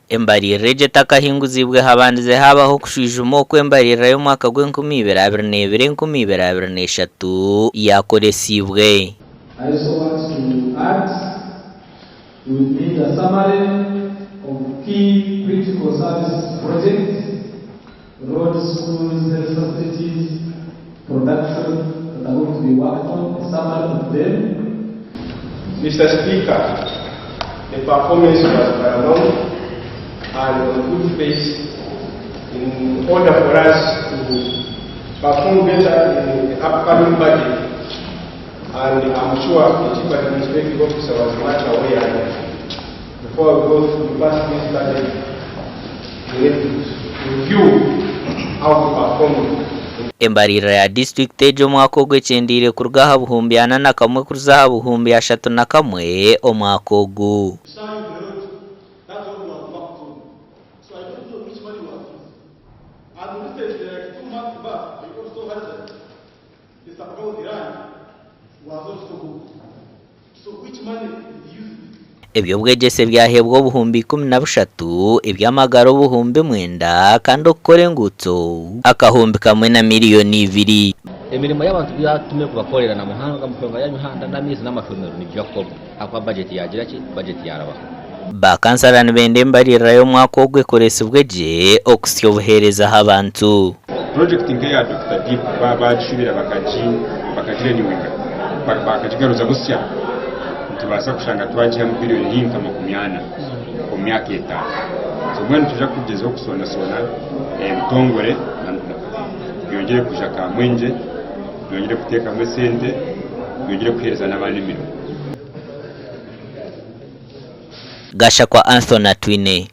embaririra gitakahinguzibwe habandize habaho kushija umoko embaririra yo mwaka gw'2022-2023 yakoresibwe. I also want to add, we need a summary of key critical services projects, roads, schools, health facilities, production that are going to be worked on, a summary of them. Mr. Speaker, the performance was paramount and on good pace in order for us to perform better in the upcoming budget. And I'm sure the Chief Administrative Officer was much aware that before we go to pass this budget, we need to review how to perform. Embaririra ya district ejo mwaka gw'ekyendiire kurugaha buhumbi ana na kamwe kuruzaha buhumbi ashatu na kamwe omwaka ogu. Ebyo bwegese byahebwa obuhumbi 13 ebyamagaro obuhumbi 9 kandi okukora engutso akahumbi kamwe na miliyoni 2. Emirimo y'abantu byatume kubakorera na muhanga mukonga y'imihanda n'amizi n'amashomero nibyo akora akwa budget yagira ki budget yaraba bakansara nibende embaririra yo mwaka ogwekoresibwe je okusya obuhereza abantu. Project ya Dr. Deep bashibira bakatraininga bakajigaruza gusya tubasa kushanga twaje mu biriyooni hinka 80 ku myaka 5 so mwene tuja kugeza okusona Mutongore byongere kuja Kamwenge byongere kuteka mu sente byongere kuhereza n'abandi mirimo. Gasha kwa Anthony Twine.